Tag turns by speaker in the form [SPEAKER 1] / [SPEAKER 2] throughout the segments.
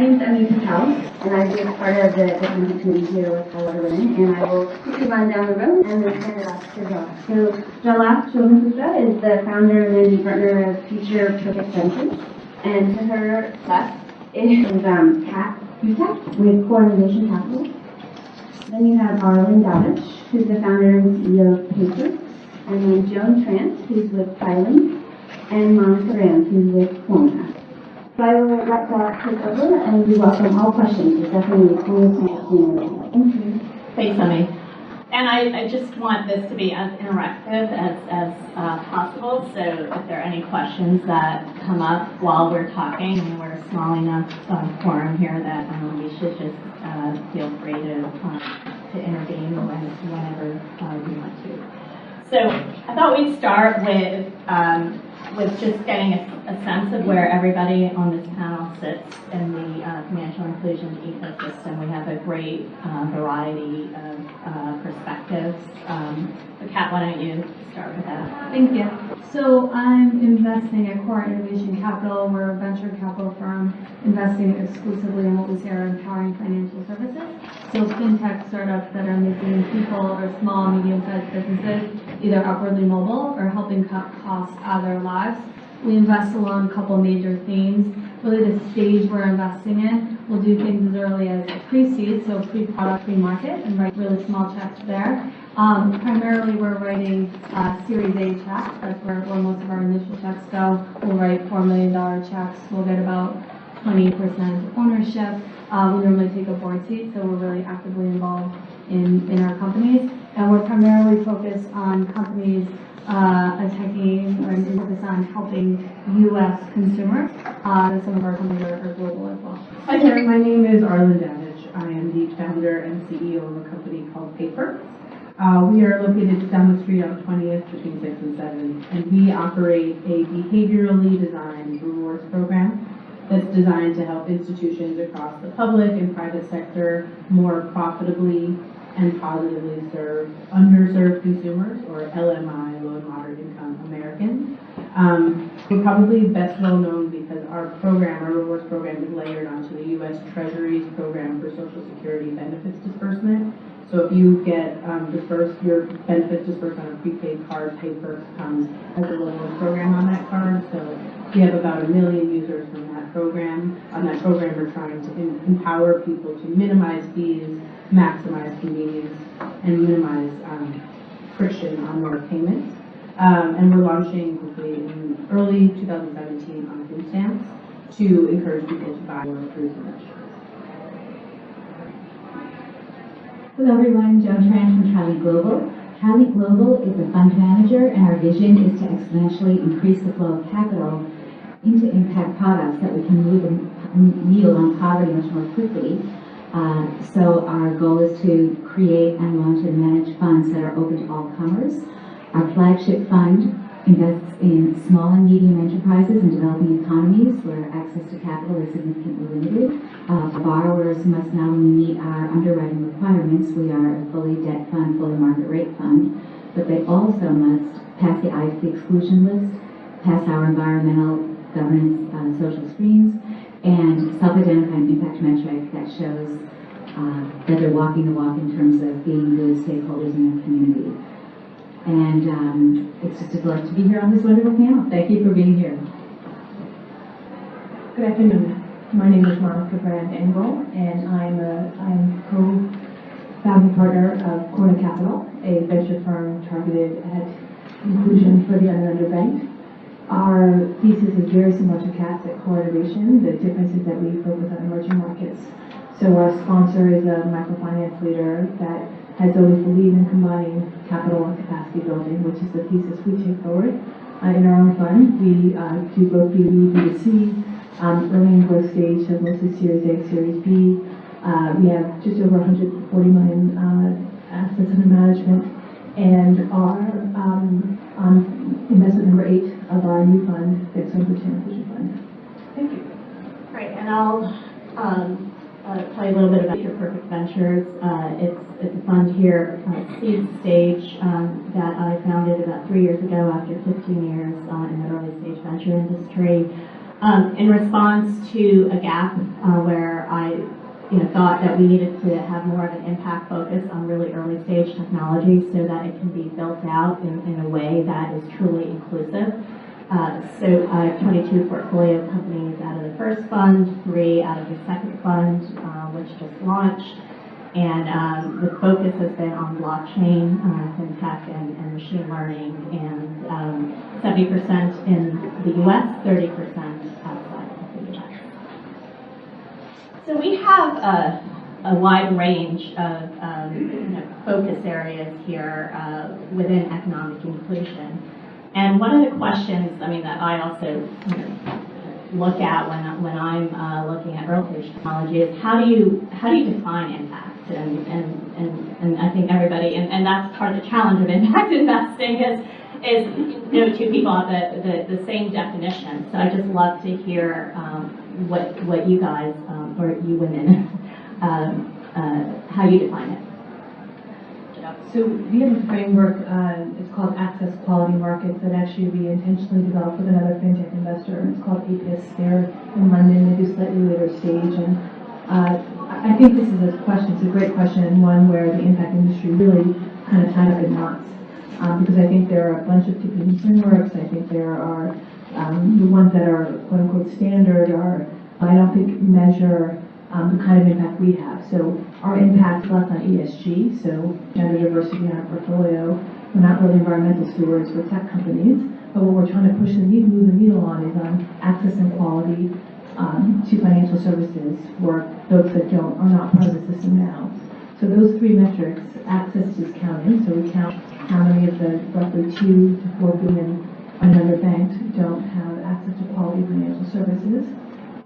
[SPEAKER 1] name is Amy Patel, and I'm being part of the Committee Committee here with Highwater Women, and I will quickly run down the road and then send it off to Jala. So Jala Shobhastra is the founder and managing partner of Future Perfect Ventures, and to her left is Kat Husak with Core Innovation Capital. Then you have Arlen Dowdich, who's the founder and CEO of Paper, and then Joan Trant, who's with Filing, and Monica Rand, who's with Formula. So I will let Kat take over, and we welcome all questions. There's definitely plenty of time. Thank you.
[SPEAKER 2] Thanks, Amy. And I just want this to be as interactive as possible, so if there are any questions that come up while we're talking, and we're a small enough forum here that we should just feel free to intervene whenever we want to. So I thought we'd start with just getting a sense of where everybody on this panel sits in the financial inclusion ecosystem. We have a great variety of perspectives. So Kat, why don't you start with that?
[SPEAKER 3] Thank you. So I'm investing at Core Innovation Capital. We're a venture capital firm investing exclusively in what we say are empowering financial services. So fintech startups that are making people or small, medium-sized businesses either upwardly mobile or helping cut costs out of their lives. We invest along a couple major themes. Really the stage we're investing in, we'll do things as early as pre-seed, so pre-product, pre-market, and write really small checks there. Primarily we're writing Series A checks. That's where most of our initial checks go. We'll write $4 million checks. We'll get about 20% ownership. We normally take a board seat, so we're really actively involved in our companies. And we're primarily focused on companies attacking or focus on helping U.S. consumers. And some of our companies are global as well.
[SPEAKER 4] Hi there, my name is Arlen Dowdich. I am the founder and CEO of a company called Paper. We are located just down the street on 20th between 6 and 7, and we operate a behaviorally designed rewards program that's designed to help institutions across the public and private sector more profitably and positively serve underserved consumers, or LMI, low and moderate income Americans. We're probably best well known because our rewards program, is layered onto the U.S. Treasury's program for Social Security benefits disbursement. So if you get your benefits disbursed on a prepaid card, Paper comes as a rewards program on that card. So we have about 1 million users from that program. On that program, we're trying to empower people to minimize fees, maximize convenience, and minimize friction on their payments. And we're launching hopefully in early 2017 on food stamps to encourage people to buy more fruits and vegetables.
[SPEAKER 5] Hello everyone, Joan Tran from Cali Global. Cali Global is a fund manager, and our vision is to exponentially increase the flow of capital into impact products that we can move the needle on poverty much more quickly. So our goal is to create and launch and manage funds that are open to all comers. Our flagship fund invests in small and medium enterprises and developing economies where access to capital is significantly limited. Borrowers must not only meet our underwriting requirements, we are a fully debt fund, fully market rate fund, but they also must pass the IFC exclusion list, pass our environmental governance social screens, and self-identify an impact metric that shows that they're walking the walk in terms of being good stakeholders in their community. And it's just a delight to be here on this wonderful panel. Thank you for being here.
[SPEAKER 6] Good afternoon. My name is Monica Brand-Engel, and I'm co-founding partner of Corner Capital, a venture firm targeted at inclusion for the underbanked. Our thesis is very similar to Kat's at Core Innovation. The difference is that we focus on emerging markets. So our sponsor is a microfinance leader that has always believed in combining capital and capacity building, which is the thesis we take forward. In our own fund, we do both B2B, B2C, early and growth stage, so mostly Series A, Series B. We have just over 140 million assets under management, and our investment number 8 of our new fund, Fixed Income Vision Fund. Thank you.
[SPEAKER 2] Great, and I'll tell you a little bit about Future Perfect Ventures. It's a fund here, seed stage, that I founded about 3 years ago after 15 years in the early stage venture industry. in response to a gap where I thought that we needed to have more of an impact focus on really early stage technology so that it can be built out in a way that is truly inclusive. So I have 22 portfolio companies out of the first fund, 3 out of the second fund, which just launched. And the focus has been on blockchain, fintech, and machine learning, and 70% in the US, 30% outside of the US. So we have a wide range of focus areas here within economic inclusion. And one of the questions, that I also look at when I'm looking at early stage technology is how do you define impact? And I think everybody, and that's part of the challenge of impact investing is two people have the same definition. So I just love to hear what you guys or you women how you define it.
[SPEAKER 6] So we have a framework, it's called Access Quality Markets, that actually we intentionally developed with another fintech investor. It's called APIS. They're in London. They do slightly later stage. And I think this is a question, it's a great question, and one where the impact industry really kind of tied up in knots. Because I think there are a bunch of tipping frameworks. I think there are the ones that are quote unquote standard are, I don't think, measure the kind of impact we have. So our impact is less on ESG, so gender diversity in our portfolio. We're not really environmental stewards, we're tech companies, but what we're trying to move the needle on is on access and quality to financial services for folks that are not part of the system now. So those 3 metrics, access is counting, so we count how many of the roughly 2 to 4 billion underbanked don't have access to quality financial services.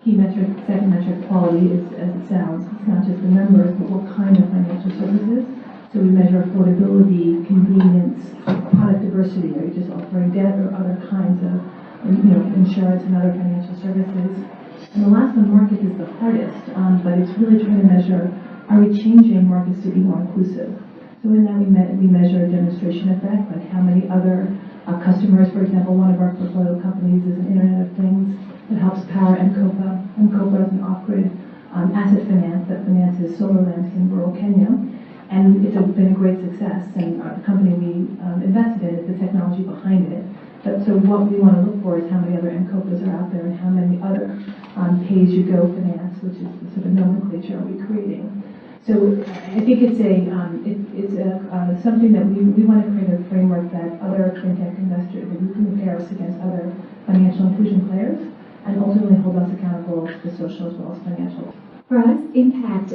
[SPEAKER 6] Key metric, second metric, quality is, as it sounds, it's not just the numbers, but what kind of financial services. So we measure affordability, convenience, product diversity. Are you just offering debt or other kinds of, insurance and other financial services? And the last one, market, is the hardest, but it's really trying to measure, are we changing markets to be more inclusive? So in that we measure demonstration effect, like how many other customers, for example, one of our portfolio companies is an Internet of Things that helps power MCOPA. MCOPA is an off-grid asset finance that finances solar lamps in rural Kenya. And it's been a great success, and the company we invested in is the technology behind it. But so what we want to look for is how many other MCOPAs are out there and how many other pay-as-you-go finance, which is the sort of nomenclature, are we creating. So I think it's something that we want to create a framework that other fintech investors, that we can compare us against other financial inclusion players, and ultimately hold us accountable to social as well as financial.
[SPEAKER 5] For us, impact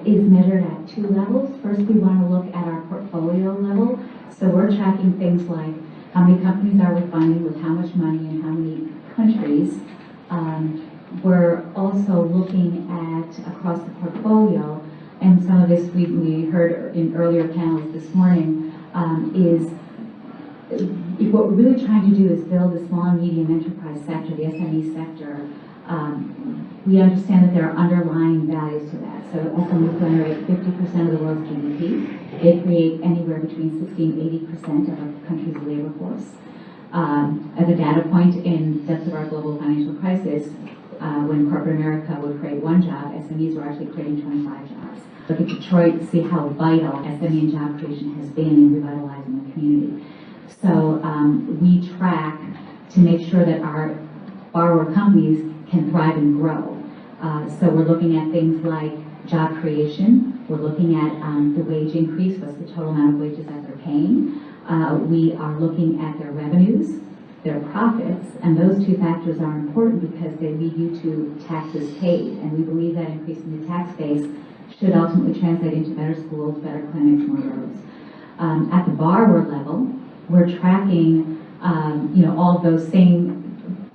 [SPEAKER 5] is measured at 2 levels. First, we want to look at our portfolio level. So we're tracking things like how many companies are we funding with how much money and how many countries. We're also looking at across the portfolio, and some of this we heard in earlier panels this morning, is what we're really trying to do is build the small and medium enterprise sector, the SME sector. We understand that there are underlying values to that. So SMEs generate 50% of the world's GDP. They create anywhere between 60 and 80% of a country's labor force. As a data point, in depths of our global financial crisis, when corporate America would create 1 job, SMEs were actually creating 25 jobs. Look at Detroit to see how vital SME and job creation has been in revitalizing the community. So we track to make sure that our borrower companies can thrive and grow. So we're looking at things like job creation. We're looking at the wage increase, what's the total amount of wages that they're paying. We are looking at their revenues, their profits, and those 2 factors are important because they lead you to taxes paid. And we believe that increasing the tax base should ultimately translate into better schools, better clinics, more roads. At the borrower level, we're tracking all of those same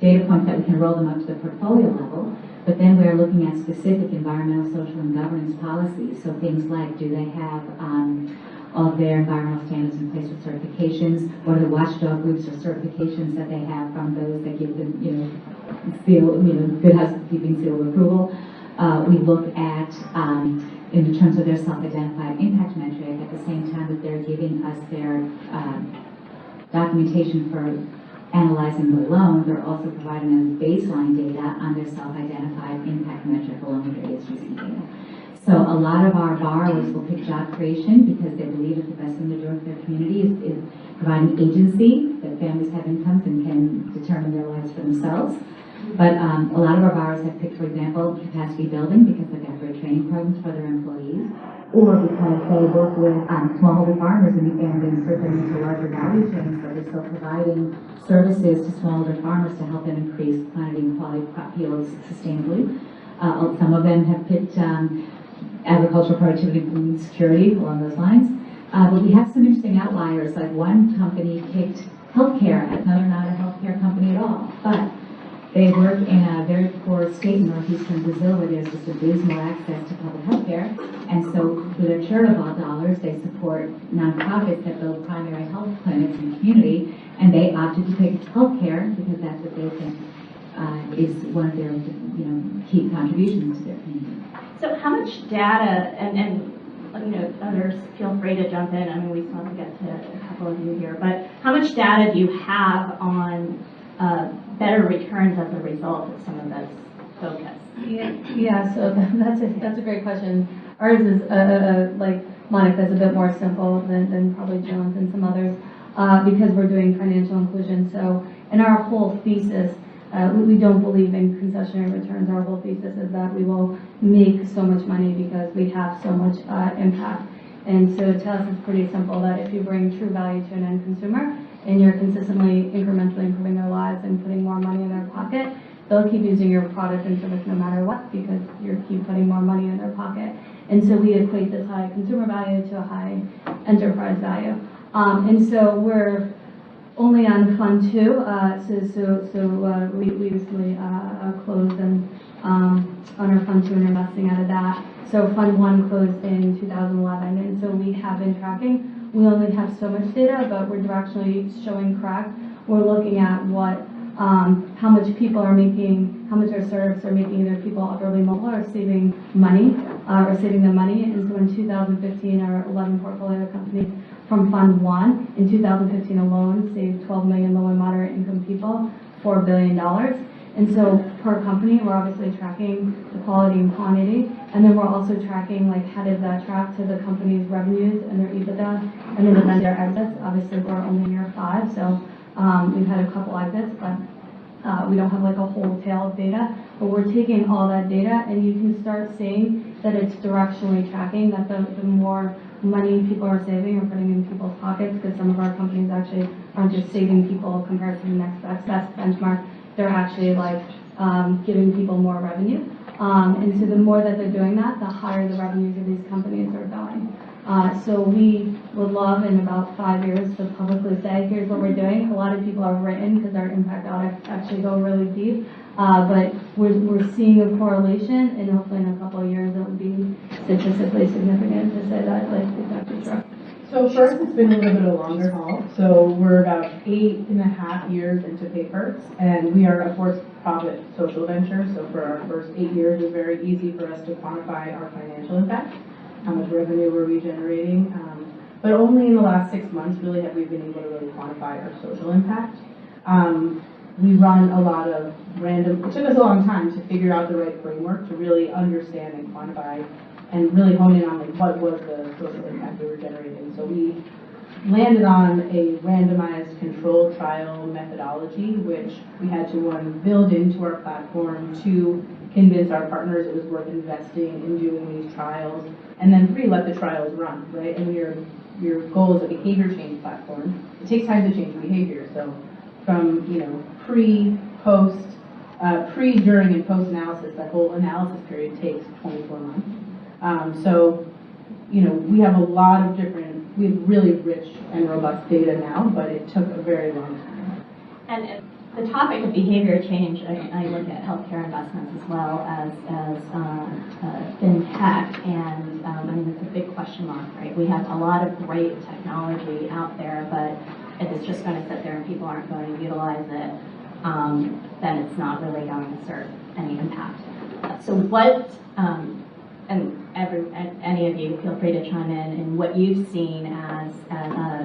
[SPEAKER 5] data points that we can roll them up to the portfolio level, but then we're looking at specific environmental, social, and governance policies. So things like, do they have all of their environmental standards in place with certifications? What are the watchdog groups or certifications that they have from those that give them, good housekeeping seal of approval? We look at, in terms of their self-identified impact metric, at the same time that they're giving us their documentation for analyzing the loan, they're also providing us baseline data on their self-identified impact metric along with their ESG data. So a lot of our borrowers will pick job creation because they believe that the best thing to do with their community is providing agency, that families have incomes and can determine their lives for themselves. But a lot of our borrowers have picked, for example, capacity building because they've got great training programs for their employees, or because they work with smallholder farmers and insert them into larger value chains, but they're still providing services to smallholder farmers to help them increase quantity and quality of crop yields sustainably. Some of them have picked agricultural productivity and food security along those lines. But we have some interesting outliers, like one company picked healthcare, another not a healthcare company at all, but they work in a very poor state in northeastern Brazil where there's just abysmal access to public health care. And so through their charitable dollars, they support nonprofits that build primary health clinics in the community, and they opted to pick health care because that's what they think is one of their key contributions to their community.
[SPEAKER 2] So how much data, and others feel free to jump in. I mean, we still have to get to a couple of you here, but how much data do you have on better returns as a result of some of this focus?
[SPEAKER 3] Yeah. So that's a great question. Ours is like Monica's a bit more simple than probably Jones and some others because we're doing financial inclusion. So in our whole thesis, we don't believe in concessionary returns. Our whole thesis is that we will make so much money because we have so much impact. And so to us, it's pretty simple that if you bring true value to an end consumer and you're consistently, incrementally improving their lives and putting more money in their pocket, they'll keep using your product and service no matter what because you keep putting more money in their pocket. And so we equate this high consumer value to a high enterprise value. And so we're only on Fund 2, we recently closed and on our Fund 2 and investing out of that. So Fund 1 closed in 2011, and so we have been tracking. We only have so much data, but we're directionally showing correct. We're looking at what, how much people are making, how much our startups are making, either people upwardly mobile or saving money, or saving them money. And so in 2015, our 11 portfolio companies from Fund 1 in 2015 alone saved 12 million low and moderate income people $4 billion. And so per company, we're obviously tracking the quality and quantity, and then we're also tracking like how does that track to the company's revenues and their EBITDA, and then event their exits. Obviously, we're only in year 5, so we've had a couple exits, but we don't have like a whole tail of data. But we're taking all that data, and you can start seeing that it's directionally tracking, that the more money people are saving or putting in people's pockets, because some of our companies actually aren't just saving people compared to the next best benchmark, they're actually like giving people more revenue. And so the more that they're doing that, the higher the revenues of these companies are going. So we would love in about 5 years to publicly say, here's what we're doing. A lot of people have written because our impact audits actually go really deep. But we're seeing a correlation, and hopefully in a couple of years it will be statistically significant to say that like it's actually true.
[SPEAKER 4] So for us, it's been a little bit of a longer haul. So we're about 8.5 years into Papers, and we are a for-profit social venture. So for our first 8 years, it was very easy for us to quantify our financial impact, how much revenue were we generating. But only in the last 6 months, really, have we been able to really quantify our social impact. We run a lot of random, it took us a long time to figure out the right framework to really understand and quantify and really hone in on like what was the social impact we were generating. So we landed on a randomized control trial methodology, which we had to build into our platform to convince our partners it was worth investing in doing these trials, and then 3, let the trials run, right? And your goal is a behavior change platform. It takes time to change behavior, so from pre, during, and post analysis, that whole analysis period takes 24 months. So we have a lot of we have really rich and robust data now, but it took a very long time.
[SPEAKER 2] And the topic of behavior change, I look at healthcare investments as well as fintech, and I mean it's a big question mark, right? We have a lot of great technology out there, but if it's just going to sit there and people aren't going to utilize it, then it's not really going to serve any impact. So what, and any of you feel free to chime in what you've seen as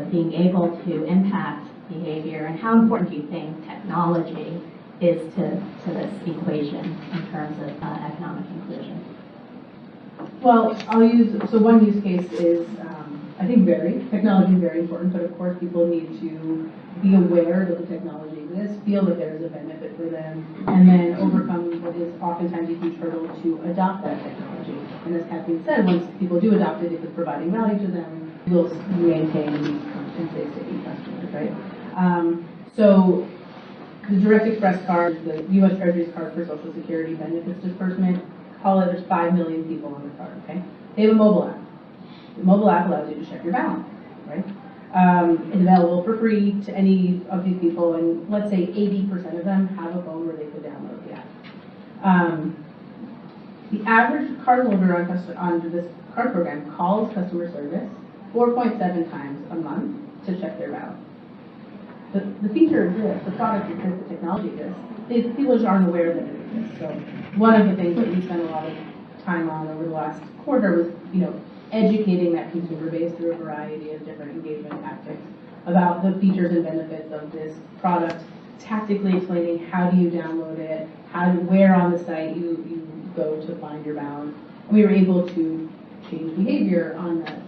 [SPEAKER 2] being able to impact behavior, and how important do you think technology is to this equation in terms of economic inclusion?
[SPEAKER 4] Well, so one use case is, I think technology is very important, but of course people need to be aware that the technology exists, feel that there is a benefit for them, and then overcome what is oftentimes a huge hurdle to adopt that technology. And as Kathleen said, once people do adopt it, if it's providing value to them, we'll maintain and stay sticky customers, right? So the Direct Express card, the U.S. Treasury's card for Social Security benefits disbursement, call it there's 5 million people on the card, okay? They have a mobile app. The mobile app allows you to check your balance, right? It's available for free to any of these people, and let's say 80% of them have a phone where they could download the app. The average cardholder on this card program calls customer service 4.7 times a month to check their balance. The feature exists, the product exists, the technology exists. People just aren't aware that it exists. So one of the things that we spent a lot of time on over the last quarter was, educating that consumer base through a variety of different engagement tactics about the features and benefits of this product, tactically explaining how do you download it, where on the site you go to find your balance. And we were able to change behavior on that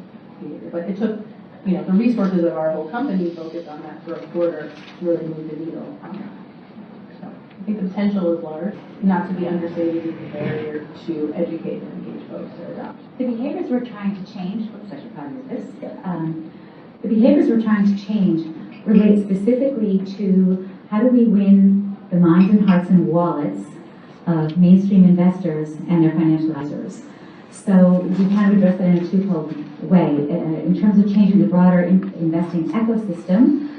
[SPEAKER 4] behavior. But it took, the resources of our whole company focused on that for a quarter to really move the needle on that. So I think the potential is large. Not to be understated is the barrier to educate and engage folks to adopt.
[SPEAKER 5] The behaviors we're trying to change, I should probably use this. The behaviors we're trying to change relate specifically to how do we win the minds and hearts and wallets of mainstream investors and their financial advisors. So we kind of address that in a twofold way. In terms of changing the broader investing ecosystem,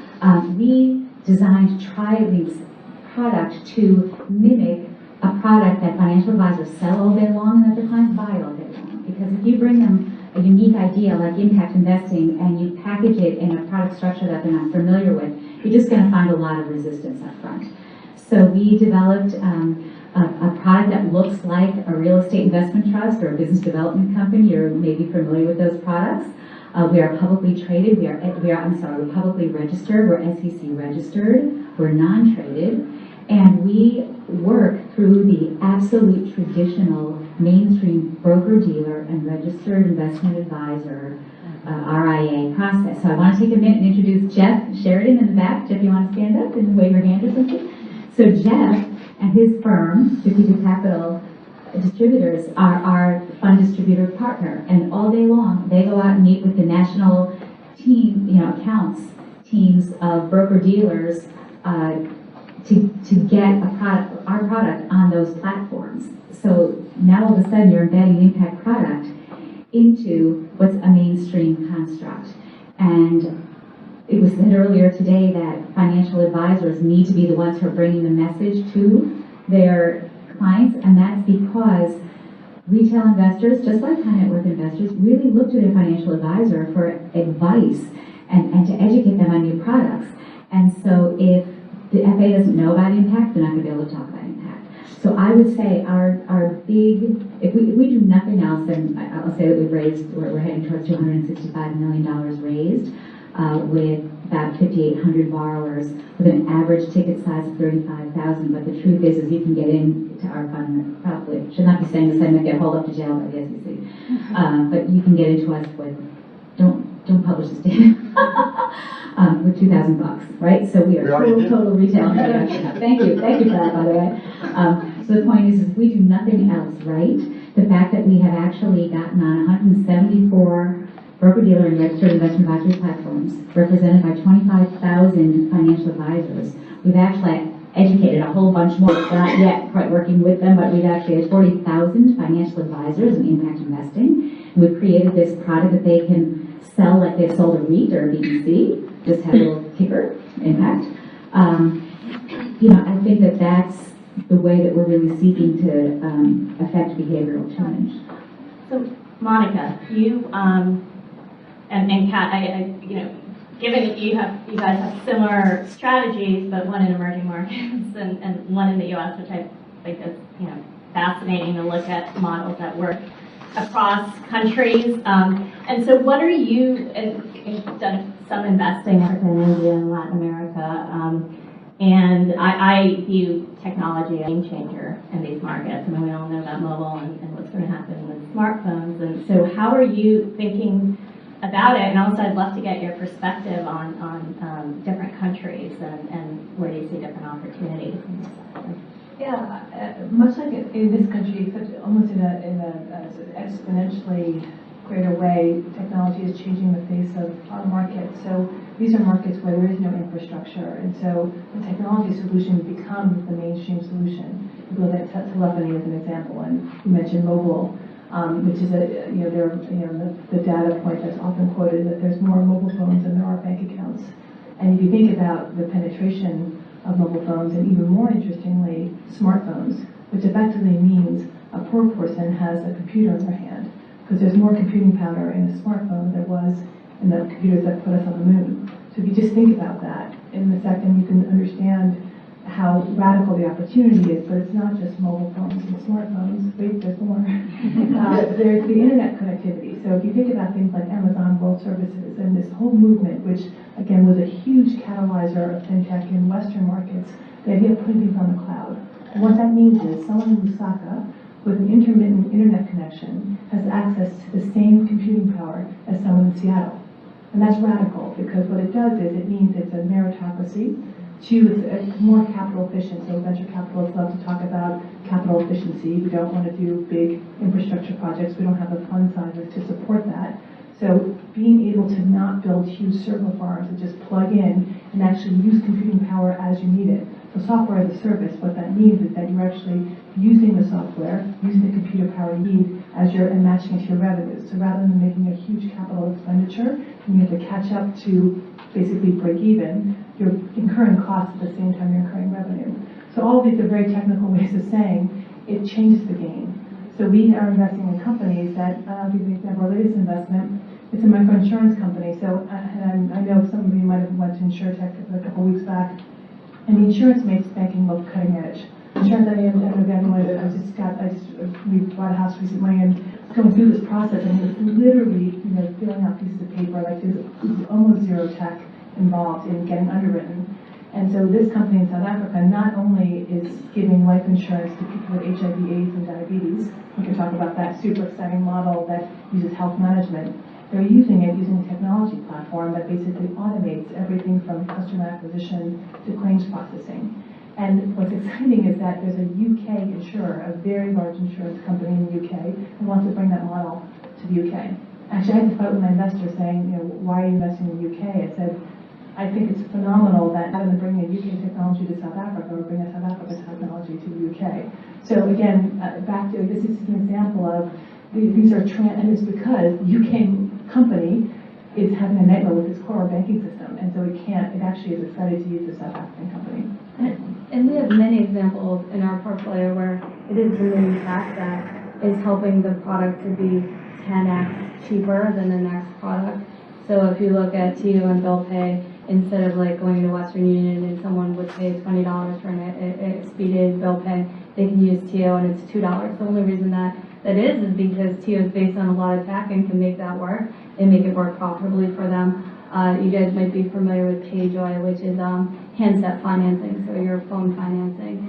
[SPEAKER 5] we designed TriLink's product to mimic a product that financial advisors sell all day long and that their clients buy all day long. Because if you bring them a unique idea like impact investing and you package it in a product structure that they're not familiar with, you're just going to find a lot of resistance up front. So we developed a product that looks like a real estate investment trust or a business development company. You're maybe familiar with those products. We are publicly traded. We're publicly registered. We're SEC registered. We're non-traded. And we work through the absolute traditional mainstream broker-dealer and registered investment advisor RIA process. So I want to take a minute and introduce Jeff Sheridan in the back. Jeff, you want to stand up and wave your hand or something? So Jeff and his firm, Strategic Capital Distributors, are our fund distributor partner. And all day long, they go out and meet with the national team, accounts teams of broker-dealers to get our product on those platforms. So now all of a sudden you're embedding an impact product into what's a mainstream construct. And it was said earlier today that financial advisors need to be the ones who are bringing the message to their clients, and that's because retail investors, just like high net worth investors, really look to their financial advisor for advice and to educate them on new products. And so if the FA doesn't know about impact, they're not going to be able to talk about impact. So I would say our big, if we do nothing else, then I'll say that we're heading towards $265 million raised with about 5,800 borrowers with an average ticket size of $35,000. But the truth is you can get into our fund, probably should not be saying this, I might get hauled up to jail by the SEC. But you can get into us with, don't publish this data. With $2,000, right? So we are total retail. Thank you for that, by the way. So the point is we do nothing else, right? The fact that we have actually gotten on 174 broker-dealer and registered investment advisory platforms, represented by 25,000 financial advisors. We've actually educated a whole bunch more. We're not yet quite working with them, but we've actually had 40,000 financial advisors in impact investing. And we've created this product that they can sell like they've sold a REIT or a BDC. Just have a little kicker, impact. I think that that's the way that we're really seeking to affect behavioral change.
[SPEAKER 2] So, Monica, you and Kat, given that you guys have similar strategies, but one in emerging markets and one in the U.S., which I think is fascinating to look at models that work across countries. And so, what are you? And you've done some investing in India and Latin America. And I view technology as a game changer in these markets. I mean, we all know about mobile and what's going to happen with smartphones. And so how are you thinking about it? And also I'd love to get your perspective on different countries and where do you see different opportunities.
[SPEAKER 6] Yeah, much like in this country, except almost in a exponentially greater way, technology is changing the face of our market. So these are markets where there is no infrastructure, and so the technology solution becomes the mainstream solution. You look at telephony as an example, and you mentioned mobile, which is the data point that's often quoted that there's more mobile phones than there are bank accounts. And if you think about the penetration of mobile phones, and even more interestingly, smartphones, which effectively means a poor person has a computer in their hand, because there's more computing power in a smartphone than there was in the computers that put us on the moon. So if you just think about that, in a second you can understand how radical the opportunity is, but it's not just mobile phones and smartphones. Wait, there's more. There's the internet connectivity. So if you think about things like Amazon World Services and this whole movement, which again was a huge catalyzer of fintech in Western markets, the idea of putting things on the cloud. And what that means is someone in Lusaka with an intermittent internet connection has access to the same computing power as someone in Seattle. And that's radical, because what it does is it means it's a meritocracy. Two, it's more capital efficient. So venture capitalists love to talk about capital efficiency. We don't want to do big infrastructure projects. We don't have the fund sizes to support that. So being able to not build huge server farms and just plug in and actually use computing power as you need it. So software as a service, what that means is that you're actually using the software, using the computer power you need as you're and matching it to your revenues. So rather than making a huge capital expenditure, and you have to catch up to basically break even, you're incurring costs at the same time you're incurring revenue. So all of these are very technical ways of saying it changes the game. So we are investing in companies that, I'll give you an example, our latest investment, it's a microinsurance company. So and I know some of you might have went to InsurTech a couple weeks back, and the insurance makes banking look cutting edge. Insurance, we bought a house recently and going through this process, and it was literally, filling out pieces of paper, like there's almost zero tech involved in getting underwritten. And so this company in South Africa not only is giving life insurance to people with HIV, AIDS, and diabetes, we can talk about that super exciting model that uses health management. They're using it using a technology platform that basically automates everything from customer acquisition to claims processing. And what's exciting is that there's a UK insurer, a very large insurance company in the UK, who wants to bring that model to the UK. Actually, I had to fight with my investor saying, why are you investing in the UK? I said, I think it's phenomenal that rather than bringing a UK technology to South Africa, we're bringing South Africa technology to the UK. So again, back to this is an example of these are and it's because the UK company is having a nightmare with its core banking system, and so it actually is excited to use the South African company.
[SPEAKER 3] And we have many examples in our portfolio where it is the new tech that is helping the product to be 10x cheaper than the next product. So if you look at TIO and bill pay, instead of like going to Western Union and someone would pay $20 for an expedited bill pay, they can use TIO and it's $2. The only reason that is because TIO is based on a lot of tech and can make that work and make it work profitably for them. You guys might be familiar with PayJoy, which is handset financing, so your phone financing.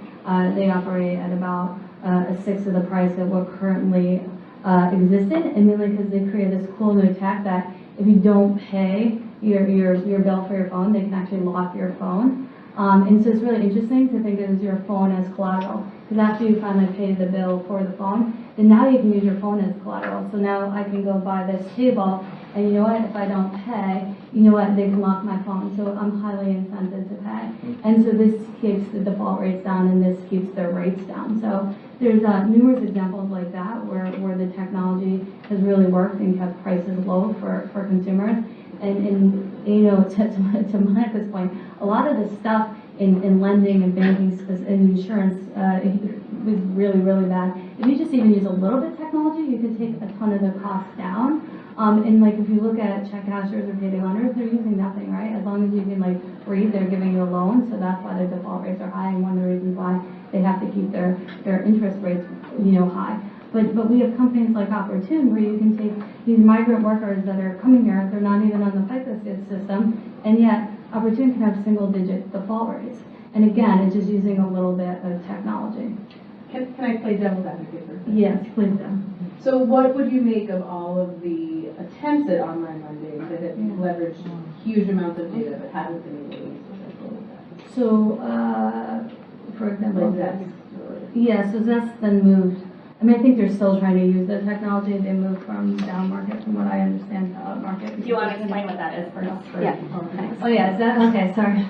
[SPEAKER 3] They operate at about a sixth of the price of what currently existed, and mainly because they created this cool new tech that if you don't pay your bill for your phone, they can actually lock your phone. And so it's really interesting to think of your phone as collateral, because after you finally pay the bill for the phone, then now you can use your phone as collateral. So now I can go buy this table, and you know what, if I don't pay, you know what, they can lock my phone. So I'm highly incented to pay. And so this keeps the default rates down, and this keeps their rates down. So there's numerous examples like that where the technology has really worked and kept prices low for consumers. And to Monica's point, a lot of the stuff in lending and banking and insurance was really, really bad. If you just even use a little bit of technology, you can take a ton of the costs down. And like if you look at check cashers or payday lenders, they're using nothing, right? As long as you can like read, they're giving you a loan, so that's why their default rates are high, and one of the reasons why they have to keep their interest rates high. But we have companies like Opportune where you can take these migrant workers that are coming here, they're not even on the FICA system, and yet Opportune can have single-digit default rates. And again, it's just using a little bit of technology.
[SPEAKER 4] Can I play devil's advocate for a second?
[SPEAKER 3] Yes, please do.
[SPEAKER 4] So what would you make of all of the attempts at online lending that have leveraged huge amounts of data but haven't been able to be successful with that?
[SPEAKER 3] So, for example,
[SPEAKER 4] Like that.
[SPEAKER 3] yeah, so Zest then moved, I mean, I think they're still trying to use the technology. They moved from down market, from what I understand, to up market.
[SPEAKER 2] Do you want to explain what that is first?
[SPEAKER 3] Yeah.
[SPEAKER 2] Okay.
[SPEAKER 3] Oh, yeah, Zest, okay, sorry.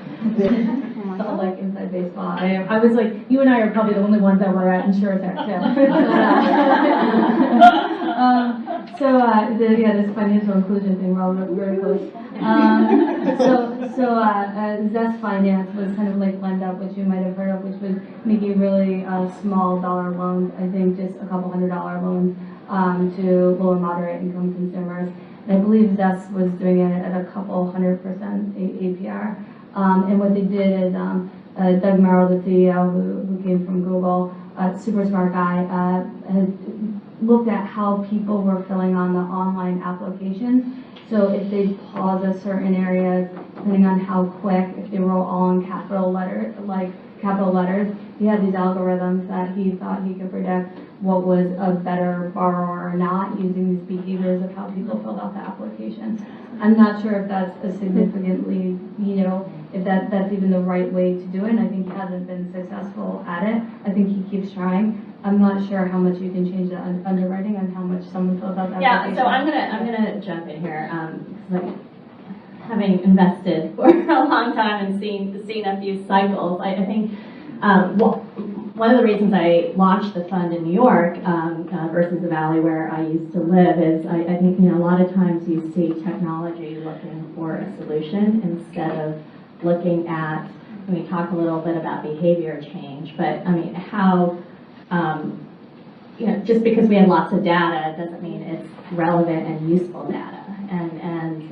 [SPEAKER 3] It's all like inside baseball.
[SPEAKER 6] I was like, you and I are probably the only ones that were at InsurTech
[SPEAKER 3] This financial inclusion thing, we're all very close. Zest Finance was kind of like Lend Up, which you might have heard of, which was making really small dollar loans, I think just a couple $100 loans to low and moderate income consumers. And I believe Zest was doing it at a couple 100% APR. And what they did is Doug Merrill, the CEO who came from Google, super smart guy, has looked at how people were filling on the online applications. So if they pause at certain areas, depending on how quick, if they were all in capital letters, he had these algorithms that he thought he could predict what was a better borrower or not using these behaviors of how people filled out the application. I'm not sure if that's a significantly, if that's even the right way to do it. And I think he hasn't been successful at it. I think he keeps trying. I'm not sure how much you can change the underwriting and how much someone fills out the application.
[SPEAKER 2] Yeah, so I'm gonna jump in here, because having invested for a long time and seen a few cycles, I think one of the reasons I launched the fund in New York versus the Valley where I used to live is I think a lot of times you see technology looking for a solution instead of looking at. We talk a little bit about behavior change, but I mean how. Just because we have lots of data doesn't mean it's relevant and useful data. And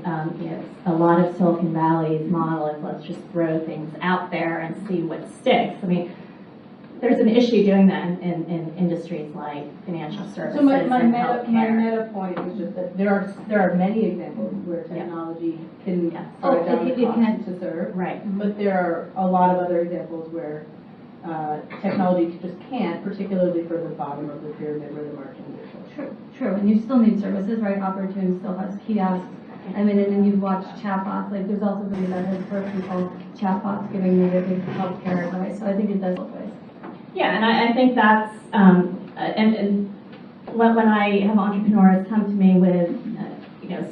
[SPEAKER 2] a lot of Silicon Valley's model is let's just throw things out there and see what sticks. I mean, there's an issue doing that in industries like financial services
[SPEAKER 4] So my
[SPEAKER 2] and
[SPEAKER 4] meta point is just that there are many examples where technology can drive down the cost to serve.
[SPEAKER 2] Right.
[SPEAKER 4] But there are a lot of other examples where technology just can't, particularly for the bottom of the pyramid where the margin is.
[SPEAKER 3] True, and you still need services, right? Opportune still has kiosks. I mean, and then you watch chatbots. Like, there's also something that has hurt people, chatbots giving negative healthcare advice. So I think it does both ways.
[SPEAKER 2] Yeah, and I think that's and when I have entrepreneurs come to me with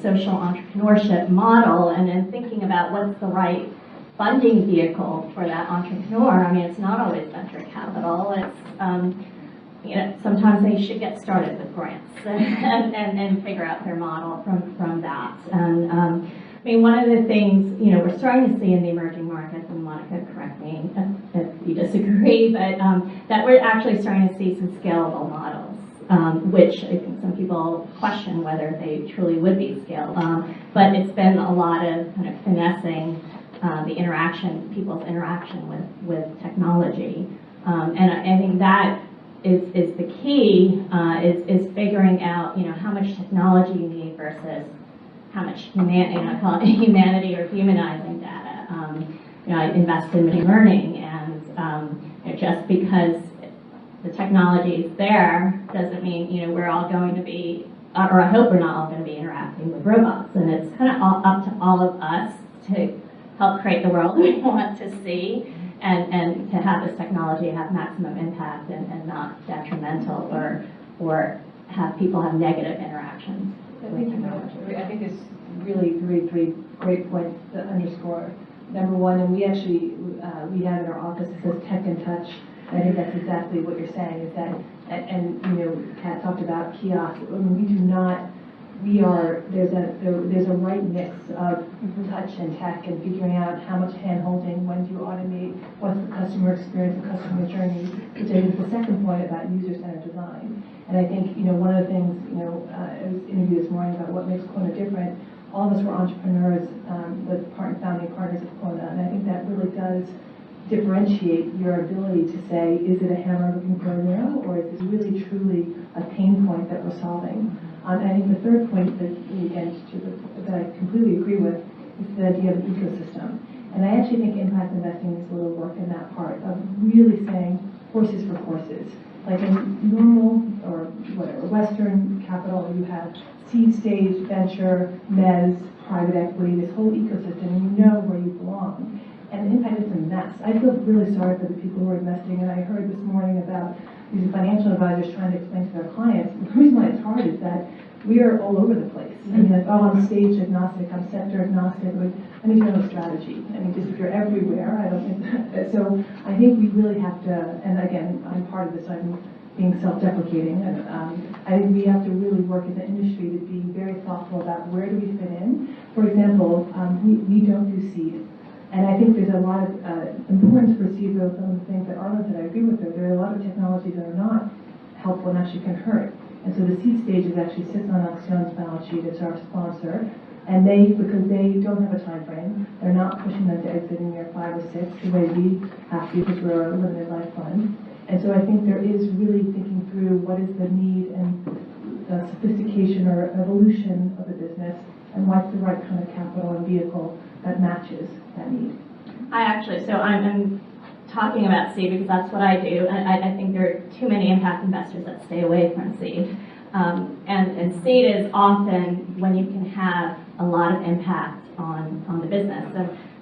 [SPEAKER 2] social entrepreneurship model and then thinking about what's the right funding vehicle for that entrepreneur. I mean, it's not always venture capital. It's sometimes they should get started with grants and figure out their model from that. And I mean, one of the things we're starting to see in the emerging markets, and Monica, correct me if you disagree, but that we're actually starting to see some scalable models, which I think some people question whether they truly would be scalable. But it's been a lot of kind of finessing. People's interaction with technology, and I think that is the key. Is figuring out how much technology you need versus how much I call it humanity or humanizing data. I invest in machine learning, and just because the technology is there doesn't mean we're all going to be, or I hope we're not all going to be interacting with robots. And it's kind of up to all of us to help create the world we want to see, and to have this technology have maximum impact and not detrimental or have people have negative interactions with technology.
[SPEAKER 6] I think it's really three great points to underscore. Number one, and we actually we have in our office, it says Tech and Touch. And I think that's exactly what you're saying is that, and Kat talked about kiosks. I mean, we do not. There's a right mix of touch and tech and figuring out how much hand-holding, when do you automate, what's the customer experience, the customer journey, which I think is the second point about user-centered design. And I think, one of the things, I was interviewed this morning about what makes Kona different. All of us were entrepreneurs, the founding partners of Kona, and I think that really does differentiate your ability to say, is it a hammer looking for a nail, or is this really truly a pain point that we're solving? And I think the third point that, again, that I completely agree with is the idea of ecosystem. And I actually think impact investing needs a little work in that part of really saying horses for courses. Like in normal or whatever Western capital, you have seed stage, venture, mezz, private equity, this whole ecosystem, and you know where you belong. And impact is a mess. I feel really sorry for the people who are investing, and I heard this morning about these financial advisors trying to explain to their clients. The reason why it's hard is that we are all over the place. I mean, like, oh, I'm stage agnostic, I'm sector agnostic. I need to know a strategy. I mean, just if you're everywhere, I don't think that. So I think we really have to, and again, I'm part of this, so I'm being self-deprecating, and I think we have to really work as an industry to be very thoughtful about where do we fit in. For example, we don't do seed. And I think there's a lot of importance for seed, though some of the things that Arlen said, I agree with her. There are a lot of technologies that are not helpful and actually can hurt. And so the seed stage actually sits on Accion's balance sheet as our sponsor. And because they don't have a time frame, they're not pushing them to exit in year 5 or 6 the way we have to because we're a limited life fund. And so I think there is really thinking through what is the need and the sophistication or evolution of the business and what's the right kind of capital and vehicle that matches that need.
[SPEAKER 2] I'm talking about seed because that's what I do. I think there are too many impact investors that stay away from seed. And seed is often when you can have a lot of impact on the business.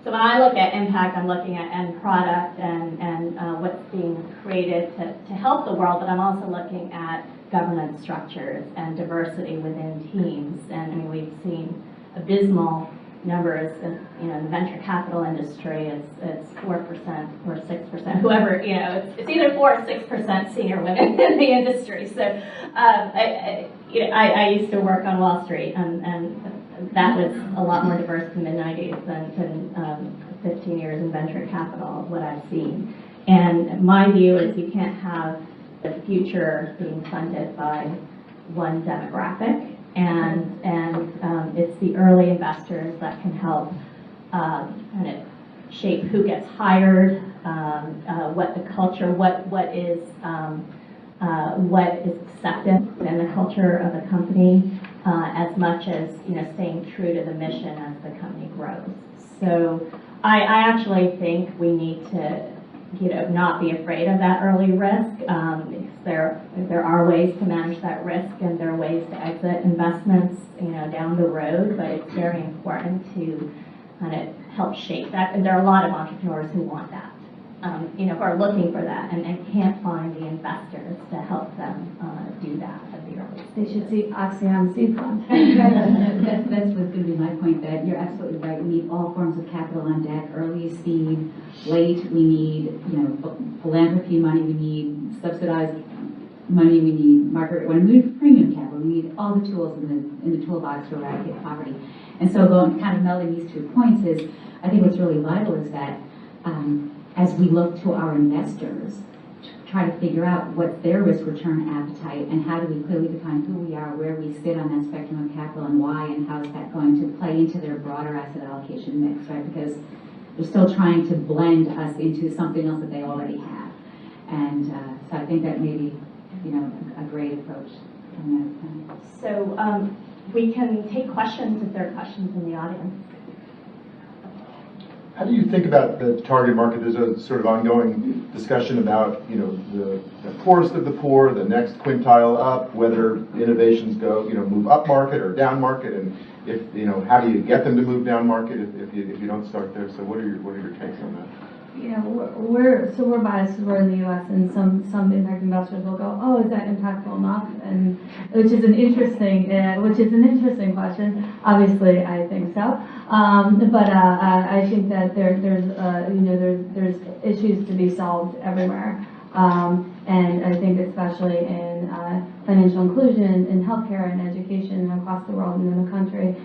[SPEAKER 2] So when I look at impact, I'm looking at end product and what's being created to help the world, but I'm also looking at governance structures and diversity within teams. And I mean, we've seen abysmal numbers in the venture capital industry. It's 4% or 6%, whoever, it's either 4 or 6% senior women in the industry. So I used to work on Wall Street, and that was a lot more diverse in the mid-90s than 15 years in venture capital, what I've seen. And my view is you can't have the future being funded by one demographic, and it's the early investors that can help kind of shape who gets hired, what the culture, what is accepted in the culture of the company, as much as staying true to the mission as the company grows. So I actually think we need to not be afraid of that early risk. Because there are ways to manage that risk, and there are ways to exit investments down the road. But it's very important to kind of help shape that. And there are a lot of entrepreneurs who want that, who are looking for that and can't find the investors to help them do that at the early stage.
[SPEAKER 1] They should see Accion Seed Fund.
[SPEAKER 5] That's what's going to be my point, that you're absolutely right. We need all forms of capital on deck, early seed, late, we need, philanthropy money, we need subsidized money, we need market, we need premium capital, we need all the tools in the toolbox to eradicate poverty. And so kind of melding these 2 points is, I think what's really vital is that as we look to our investors, try to figure out what's their risk return appetite and how do we clearly define who we are, where we sit on that spectrum of capital and why, and how is that going to play into their broader asset allocation mix, right? Because they're still trying to blend us into something else that they already have. And so I think that may be, a great approach.
[SPEAKER 2] So we can take questions if there are questions in the audience.
[SPEAKER 7] How do you think about the target market? There's a sort of ongoing discussion about, the poorest of the poor, the next quintile up, whether innovations go, move up market or down market, and if, how do you get them to move down market if you don't start there? So what are your takes on that?
[SPEAKER 1] We're biased because we're in the U.S. and some impact investors will go, oh, is that impactful enough? And which is an interesting question. Obviously, I think so. But I think that there's issues to be solved everywhere. And I think especially in financial inclusion, in healthcare and education across the world and in the country.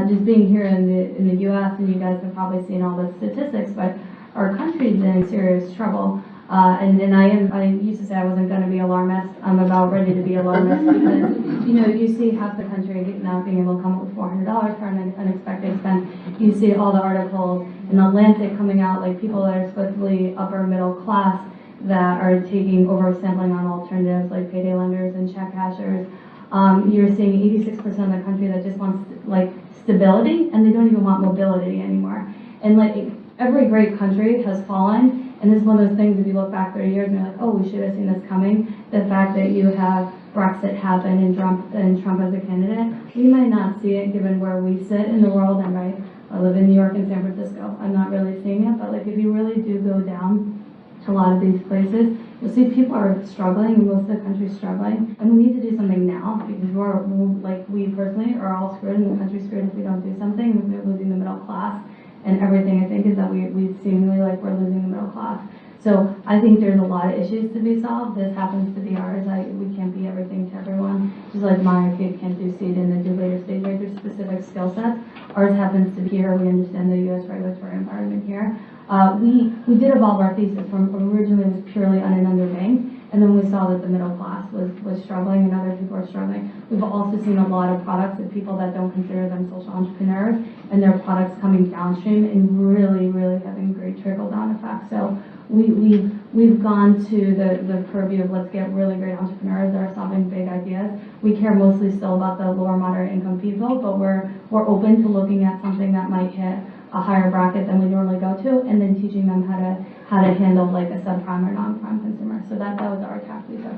[SPEAKER 1] Just being here in the U.S. and you guys have probably seen all the statistics, but our country's in serious trouble. And I used to say I wasn't going to be alarmist. I'm about ready to be alarmist because, you see half the country not being able to come up with $400 for an unexpected expense. You see all the articles
[SPEAKER 3] in Atlantic coming out, like people that are supposedly upper middle class that are taking oversampling on alternatives like payday lenders and check cashers. You're seeing 86% of the country that just wants like stability, and they don't even want mobility anymore. And like every great country has fallen, and this is one of those things, if you look back 30 years and you're like, oh, we should have seen this coming. The fact that you have Brexit happen and Trump as a candidate, we might not see it given where we sit in the world. And right, I live in New York and San Francisco. I'm not really seeing it, but like if you really do go down to a lot of these places, you'll see people are struggling, and most of the country's struggling. And we need to do something now, because we personally are all screwed, and the country's screwed if we don't do something. We're losing the middle class. And everything, I think, is that we seemingly like we're losing the middle class. So I think there's a lot of issues to be solved. This happens to be ours. We can't be everything to everyone. Just like Maya Kid can't do seed and then do later stage, right? There's specific skill sets. Ours happens to be here. We understand the U.S. regulatory environment here. We did evolve our thesis from originally it was purely un and underbanked. And then we saw that the middle class was struggling and other people are struggling. We've also seen a lot of products of people that don't consider them social entrepreneurs, and their products coming downstream and really, really having great trickle-down effects. So we've gone to the purview of let's get really great entrepreneurs that are solving big ideas. We care mostly still about the lower moderate income people, but we're open to looking at something that might hit a higher bracket than we normally go to, and then teaching them how to handle like a subprime or non-prime consumer. So that was our tack we took.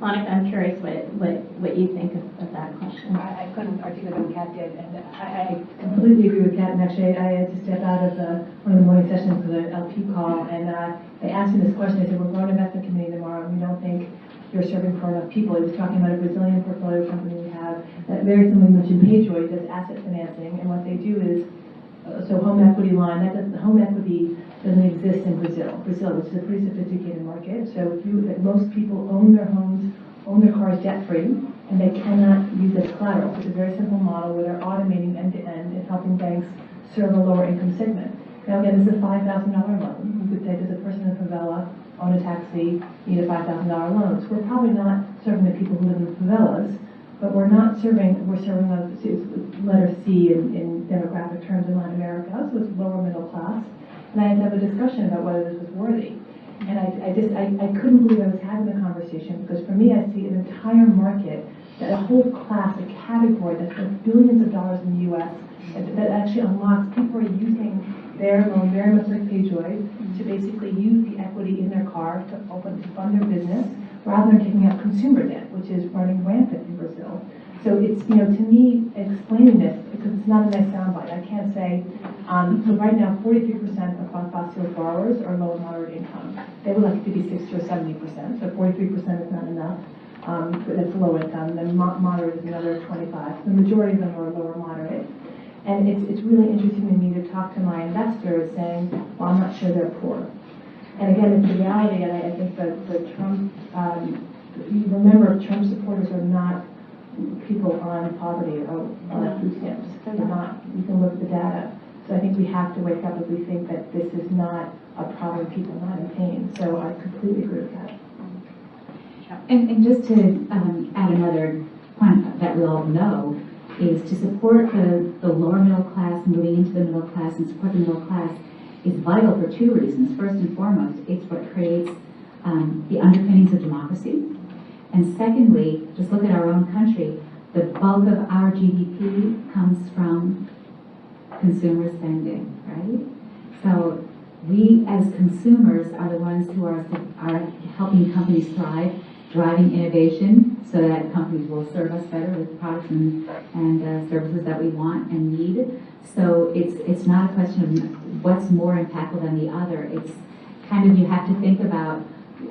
[SPEAKER 2] Monica, I'm curious what you think of that question.
[SPEAKER 6] I couldn't articulate what Kat did, and I completely agree with Kat. And actually, I had to step out of one of the morning sessions for the LP call, and they asked me this question. They said, we're going to investment committee tomorrow, and we don't think you're serving for enough people. He was talking about a Brazilian portfolio company we have that very similar mentioned PayJoy does asset financing, and what they do is so home equity line. Home equity doesn't exist in Brazil, which is a pretty sophisticated market. So most people own their homes, own their cars debt-free, and they cannot use it as collateral. It's a very simple model where they're automating end-to-end and helping banks serve a lower income segment. Now again, this is a $5,000 loan. You could say, does a person in a favela own a taxi, need a $5,000 loan? So we're probably not serving the people who live in the favelas, but we're serving letter C in demographic terms in Latin America, so it's lower middle class. And I had to have a discussion about whether this was worthy. And I couldn't believe I was having the conversation, because for me I see an entire market, that a whole class, a category that's worth billions of dollars in the US, that actually unlocks, people are using their loan, very much like PayJoy, to basically use the equity in their car to fund their business, rather than taking out consumer debt, which is running rampant in Brazil. So it's, to me, explaining this, because it's not a nice soundbite. I can't say, so right now 43% of fossil borrowers are low and moderate income. They would like it to be 60 or 70%, so 43% is not enough. But that's low income, then moderate is another 25. The majority of them are lower moderate. And it's really interesting to me to talk to my investors saying, well, I'm not sure they're poor. And again, it's the reality, and I think that the Trump, you remember, Trump supporters are not people on poverty or on food stamps. They're not. You can look at the data. So I think we have to wake up if we think that this is not a problem, people not in pain. So I completely agree with that.
[SPEAKER 5] And just to add another point that we all know is to support the lower middle class, moving into the middle class and support the middle class is vital for two reasons. First and foremost, it's what creates the underpinnings of democracy. And secondly, just look at our own country. The bulk of our GDP comes from consumer spending, right? So we as consumers are the ones who are helping companies thrive, driving innovation so that companies will serve us better with products and services that we want and need. So it's not a question of what's more impactful than the other. It's kind of, you have to think about,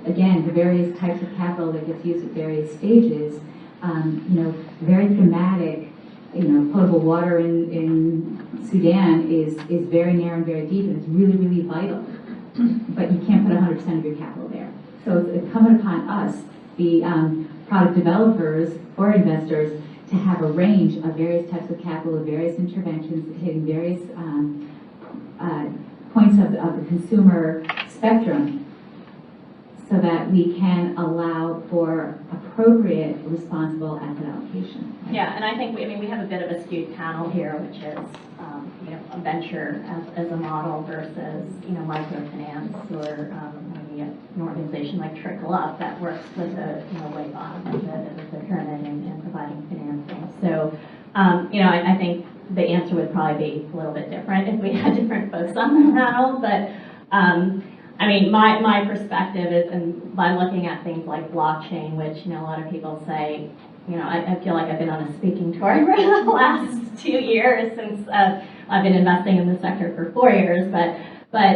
[SPEAKER 5] again, the various types of capital that gets used at various stages. Very dramatic, potable water in Sudan is very narrow and very deep, and it's really, really vital. But you can't put 100% of your capital there. So it's incumbent upon us, the product developers or investors, to have a range of various types of capital, of various interventions, hitting various points of the consumer spectrum, so that we can allow for appropriate, responsible asset allocation.
[SPEAKER 2] Yeah, and I think we have a bit of a skewed panel here, which is a venture as a model versus, microfinance or maybe an organization like Trickle Up that works with the, way bottom of the pyramid and providing financing. So, I think the answer would probably be a little bit different if we had different folks on the panel, but my perspective is, and by looking at things like blockchain, which, a lot of people say, I feel like I've been on a speaking tour for the last 2 years since I've been investing in the sector for 4 years, but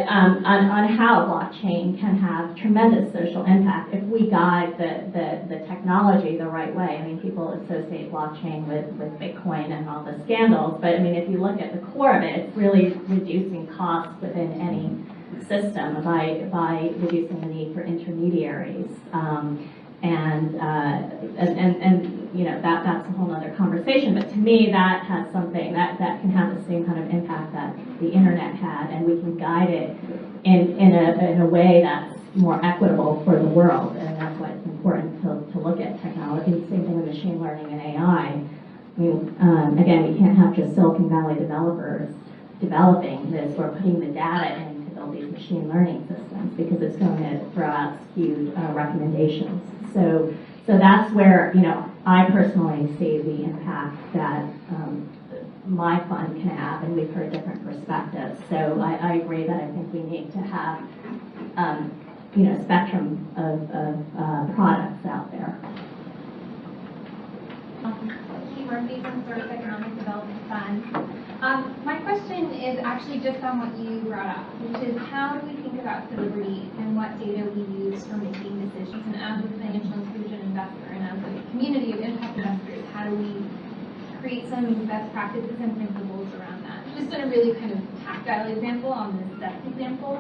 [SPEAKER 2] on how blockchain can have tremendous social impact if we guide the technology the right way. People associate blockchain with Bitcoin and all the scandals, but if you look at the core of it, it's really reducing costs within any system by reducing the need for intermediaries. That's a whole other conversation, but to me that has something that can have the same kind of impact that the internet had, and we can guide it in a way that's more equitable for the world, and that's why it's important to look at technology. Same thing with machine learning and AI. Again, we can't have just Silicon Valley developers developing this or putting the data in to build these machine learning systems, because it's going to throw out skewed recommendations. So that's where, I personally see the impact that my fund can have, and we've heard different perspectives. So I agree that I think we need to have, spectrum of products out there.
[SPEAKER 8] Murphy from Source Economic Development Fund. My question is actually just on what you brought up, which is how do we think about celebrity and what data we use for making decisions? And as a financial inclusion investor and as a community of impact investors, how do we create some best practices and principles around that? Just in a really kind of tactile example on this desk example,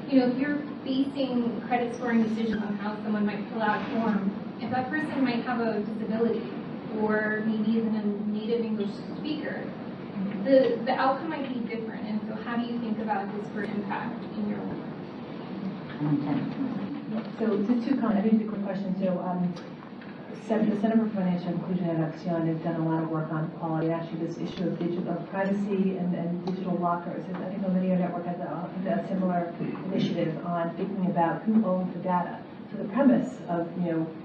[SPEAKER 8] if you're basing credit scoring decisions on how someone might fill out a form, if that person might have a disability, or maybe isn't a native English speaker, the outcome might be different. And so how do you think about disparate impact in your work?
[SPEAKER 6] So just two comments. I think it's a quick question. So the Center for Financial Inclusion at Acción has done a lot of work on quality. Actually, this issue of digital privacy and digital lockers. And I think the Linear Network has a similar initiative on thinking about who owns the data. So the premise of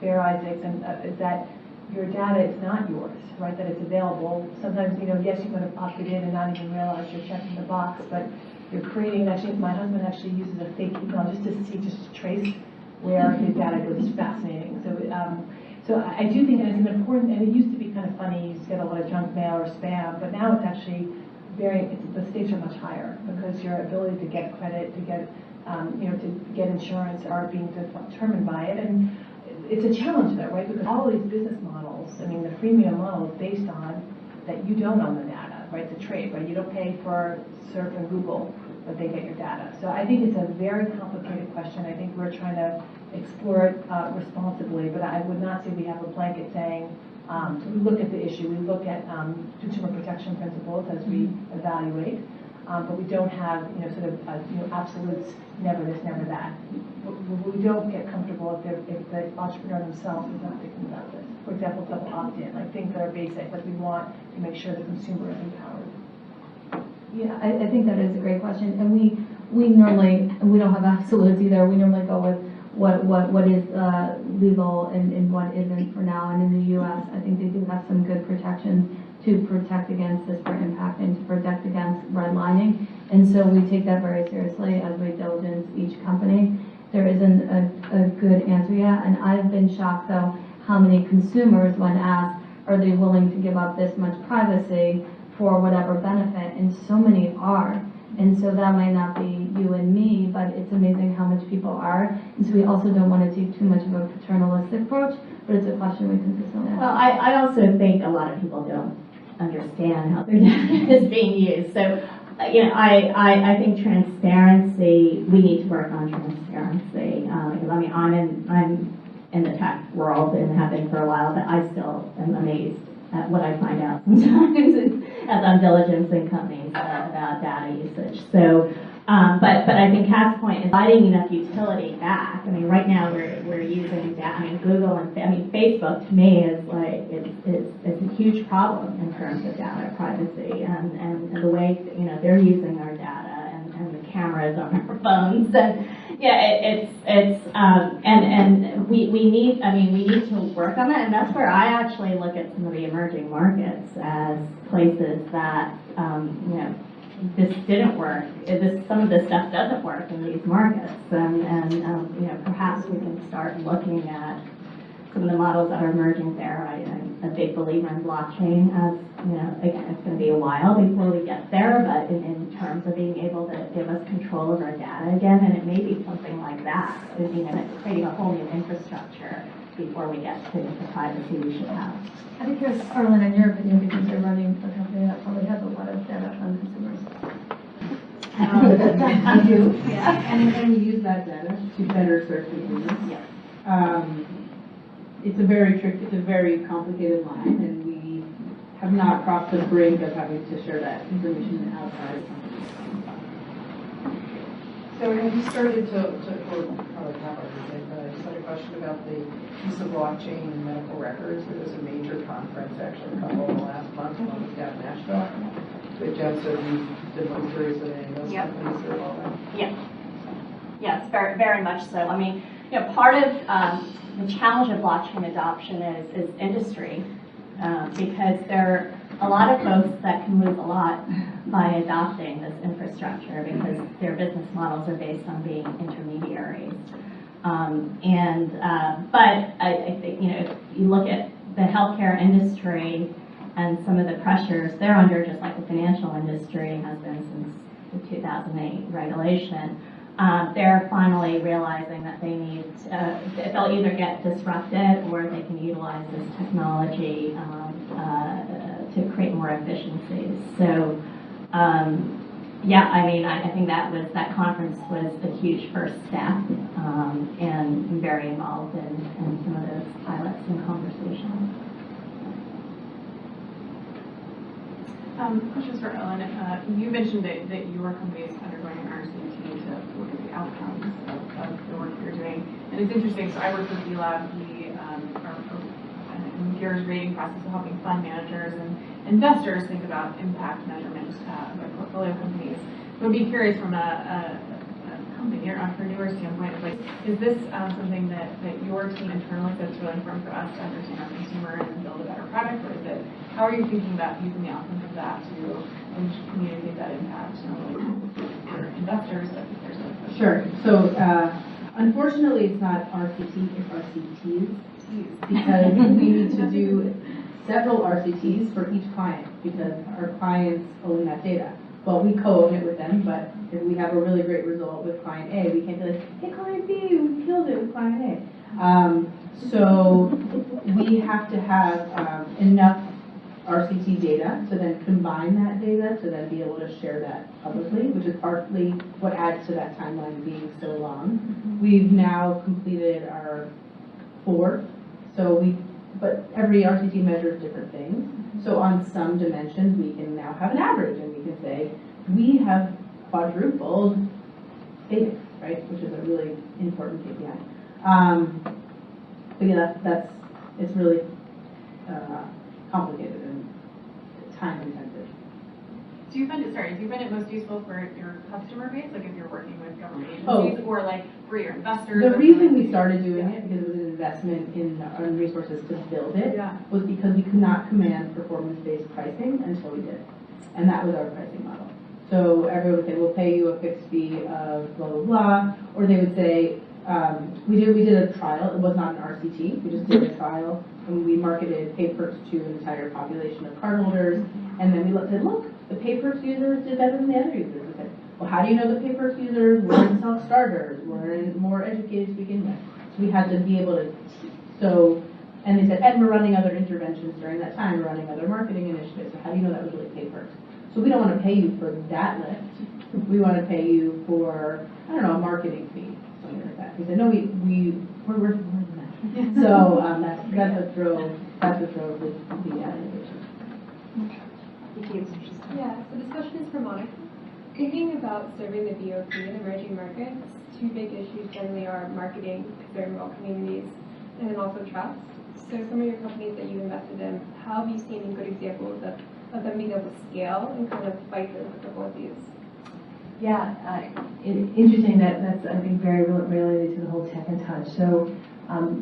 [SPEAKER 6] Fair Isaacs is that your data is not yours, right? That it's available. Sometimes, yes, you could have opted in and not even realize you're checking the box, but you're creating. Actually, my husband actually uses a fake email just to trace where his data goes. It's fascinating. So I do think that it's an important, and it used to be kind of funny. You used to get a lot of junk mail or spam, but now it's actually the stakes are much higher because your ability to get credit, to get insurance are being determined by it. And it's a challenge though, right? Because all of these business models, the freemium model is based on that you don't own the data, right? It's a trade, right? You don't pay for Surf and Google, but they get your data. So I think it's a very complicated question. I think we're trying to explore it responsibly, but I would not say we have a blanket saying, we look at the issue, we look at consumer protection principles as we evaluate, but we don't have, absolutes, never this, never that. We don't get comfortable if the entrepreneur themselves is not thinking about this. For example, double opt-in, like things that are basic, but we want to make sure the consumer is empowered.
[SPEAKER 3] Yeah, I think that is a great question, and we normally, we don't have absolutes either. We normally go with what is legal and what isn't for now. And in the U.S., I think they do have some good protections to protect against disparate impact and to protect against redlining. And so we take that very seriously as we diligence each company. There isn't a good answer yet, and I've been shocked though how many consumers, when asked, are they willing to give up this much privacy for whatever benefit, and so many are. And so that might not be you and me, but it's amazing how much people are. And so we also don't want to take too much of a paternalistic approach, but it's a question we consistently ask.
[SPEAKER 2] Well, I also think a lot of people don't understand how their data is being used. So, I think transparency, we need to work on transparency. Because I'm in the tech world and have been for a while, but I still am amazed at what I find out sometimes as I'm diligencing companies about data usage. So, but I think Kat's point is providing enough utility back. Right now we're using data. Google and Facebook to me is like it's a huge problem in terms of data privacy and the way, they're using our data and the cameras on our phones. And and we need to work on that. And that's where I actually look at some of the emerging markets as places that, this didn't work. Some of this stuff doesn't work in these markets. And perhaps we can start looking at some of the models that are emerging there. I'm a big believer in blockchain as, again, it's going to be a while before we get there, but in terms of being able to give us control of our data again, and it may be something like that, creating a whole new infrastructure before we get to the privacy we should have.
[SPEAKER 3] I'd be curious, Arlen, in your opinion, because you're running a company that probably has a lot of data from consumers.
[SPEAKER 4] We do, and we use that data to better serve consumers.
[SPEAKER 2] Yeah.
[SPEAKER 4] It's a very complicated line, and we have not crossed the brink of having to share that information outside of companies.
[SPEAKER 9] So have you started to probably have everything, but I just had a question about the use of blockchain in medical records. There was a major conference, actually, a couple in the last month, one was down in Nashville. But Jen said you've been looking curious with any of those companies or all that.
[SPEAKER 2] Yeah. Yes, very, very much so. I mean, part of the challenge of blockchain adoption is industry, because there are a lot of folks that can lose a lot by adopting this infrastructure because their business models are based on being intermediaries. But I think, if you look at the healthcare industry and some of the pressures they're under, just like the financial industry has been since the 2008 regulation, they're finally realizing that they need, they'll either get disrupted or they can utilize this technology to create more efficiencies. So, I think that conference was a huge first step, and I'm very involved in some of those pilots and conversations.
[SPEAKER 10] Questions for Ellen. You mentioned that your company is undergoing an RCT to look at the outcomes of the work you're doing. And it's interesting, so I work for B-Lab. We are in Gear's rating process of helping fund managers and investors think about impact measurement of their portfolio companies. So I'd be curious from a company or entrepreneur standpoint, is this something that your team internally says is really important for us to understand our consumer and build a better product, or is it, how are you thinking about using the outcomes of that to communicate that impact for investors?
[SPEAKER 4] Sure. So unfortunately, it's not RCT, it's RCTs, because we need to do several RCTs for each client because our clients own that data. Well, we co-own it with them, but if we have a really great result with client A, we can't be like, hey, client B, we killed it with client A. So we have to have enough RCT data to then combine that data to then be able to share that publicly, which is partly what adds to that timeline being so long. We've now completed our fourth, but every RCT measures different things. So on some dimensions, we can now have an average, and we can say, we have quadrupled savings, right, which is a really important KPI. But yeah, it's really complicated and time intensive.
[SPEAKER 10] Do you find it most useful for your customer base, like if you're working with government agencies, or like for your investors?
[SPEAKER 4] The reason we started doing it, because it was an investment in resources to build it, was because we could not command performance-based pricing until we did. And that was our pricing model. So everyone would say, we'll pay you a fixed fee of blah, blah, blah. Or they would say, we did a trial. It was not an RCT. We just did a trial. And we marketed PayPerks to an entire population of cardholders. And then we said, look, the PayPerks users did better than the other users. We said, well, how do you know the PayPerks users were in self-starters, were more educated to begin with? So we had to be able to, and they said, and we're running other interventions during that time. We're running other marketing initiatives. So how do you know that was really PayPerks? So we don't want to pay you for that lift. We want to pay you for, I don't know, a marketing fee, something like that. We said, no, we're worth more than that. So that's what drove the innovation.
[SPEAKER 11] Yeah, so this question is for Monica. Thinking about serving the BOP in emerging markets, two big issues generally are marketing, because they're remote communities, and then also trust. So some of your companies that you invested in, how have you seen good examples of being able to scale and kind of fight those difficulties?
[SPEAKER 6] Yeah, interesting that's, I think, very related to the whole tech and touch. So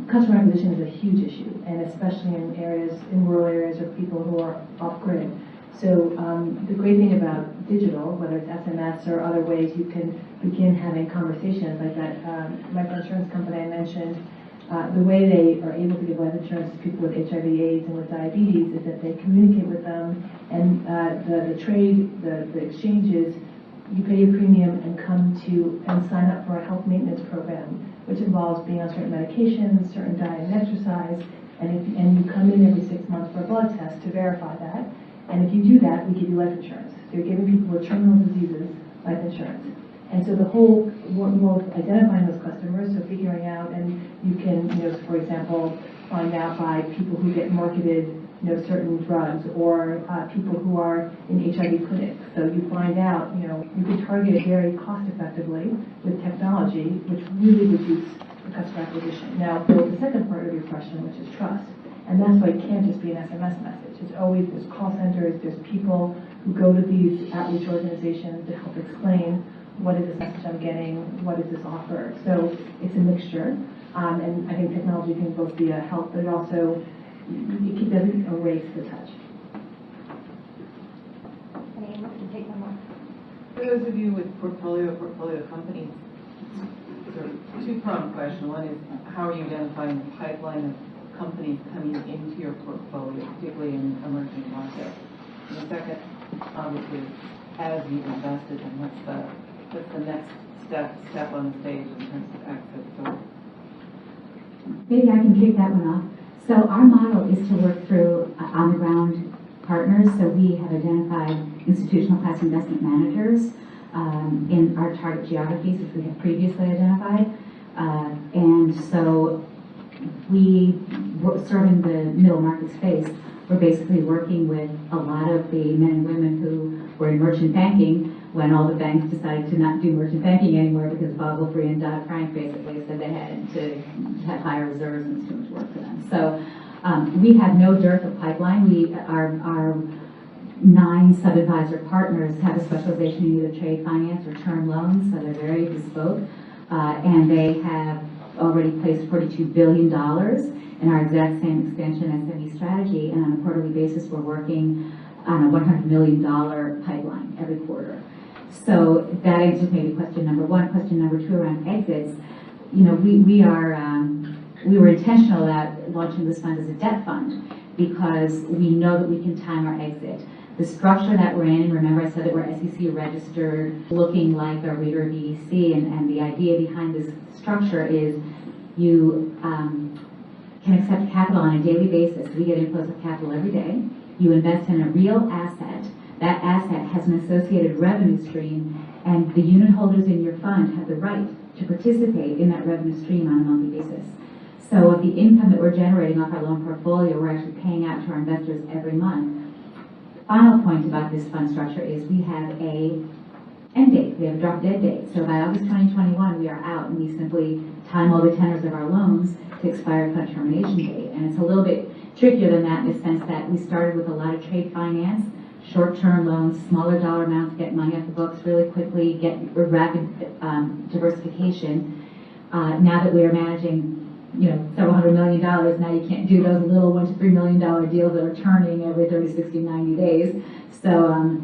[SPEAKER 6] customer acquisition is a huge issue, and especially in rural areas or people who are off-grid. So the great thing about digital, whether it's SMS or other ways you can begin having conversations like that life insurance company I mentioned, the way they are able to give life insurance to people with HIV/AIDS and with diabetes is that they communicate with them, and the trade, the exchanges, you pay your premium and come to and sign up for a health maintenance program, which involves being on certain medications, certain diet and exercise, and you come in every 6 months for a blood test to verify that. And if you do that, we give you life insurance. So you're giving people with terminal diseases life insurance. And so the whole world identifying those customers, so figuring out, and you can, for example, find out by people who get marketed, certain drugs, or people who are in HIV clinics. So you find out, you can target it very cost effectively with technology, which really reduces the customer acquisition. Now, there's the second part of your question, which is trust. And that's why it can't just be an SMS message. It's always, there's call centers, there's people who go to these outreach organizations to help explain what is this message I'm getting, what is this offer. So it's a mixture. And I think technology can both be a help, but it also, it doesn't erase the touch.
[SPEAKER 8] Anyone can take one more.
[SPEAKER 9] For those of you with portfolio companies, sort of two-pronged question. One is, how are you identifying the pipeline of companies coming into your portfolio, particularly in emerging markets? And the second, obviously, as you've invested in, what's the next step on the stage in terms of exit? So,
[SPEAKER 5] maybe I can kick that one off. So our model is to work through on-the-ground partners. So we have identified institutional class investment managers in our target geographies, which we have previously identified. And so we, serving the middle market space, we're basically working with a lot of the men and women who were in merchant banking when all the banks decided to not do merchant banking anymore because Basel III and Dodd-Frank basically said they had to have higher reserves and it's too much work for them. So we have no dearth of pipeline. Our 9 sub-advisor partners have a specialization in either trade finance or term loans, so they're very bespoke. And they have already placed $42 billion in our exact same expansion SME strategy, and on a quarterly basis we're working on a $100 million pipeline every quarter. So that answers maybe question number 1. Question number 2 around exits. We were intentional about launching this fund as a debt fund because we know that we can time our exit. The structure that we're in, remember I said that we're SEC registered, looking like a reader BDC, and the idea behind this structure is you can accept capital on a daily basis. We get inflows of capital every day. You invest in a real asset. That asset has an associated revenue stream, and the unit holders in your fund have the right to participate in that revenue stream on a monthly basis. So the income that we're generating off our loan portfolio, we're actually paying out to our investors every month. Final point about this fund structure is we have a end date. We have a drop dead date. So by August 2021, we are out, and we simply time all the tenors of our loans to expire fund termination date. And it's a little bit trickier than that in the sense that we started with a lot of trade finance, short-term loans, smaller dollar amounts, get money off the books really quickly, get rapid diversification. Now that we are managing several $100 million, now you can't do those little $1 to $3 million deals that are turning every 30, 60, 90 days. So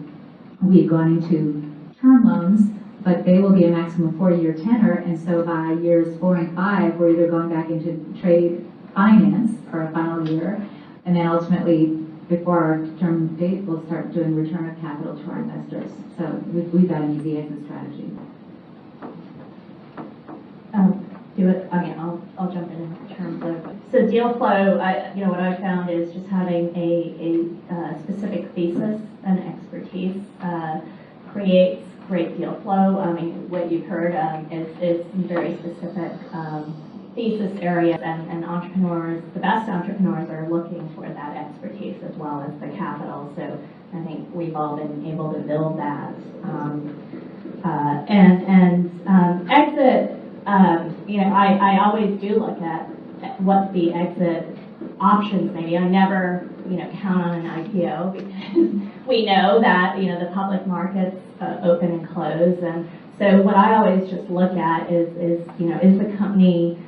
[SPEAKER 5] we've gone into term loans, but they will be a maximum 40-year tenor, and so by years 4 and 5, we're either going back into trade finance for a final year, and then ultimately, before our term date, we'll start doing return of capital to our investors. So we've got an easy exit strategy.
[SPEAKER 2] I'll jump in terms of, so deal flow, what I've found is just having a specific thesis and expertise creates great deal flow. I mean, what you've heard is some very specific thesis areas, and entrepreneurs, the best entrepreneurs are looking for that expertise as well as the capital. So I think we've all been able to build that. Exit, I always do look at what the exit options may be. I never count on an IPO because we know that, the public markets open and close. And so what I always just look at is the company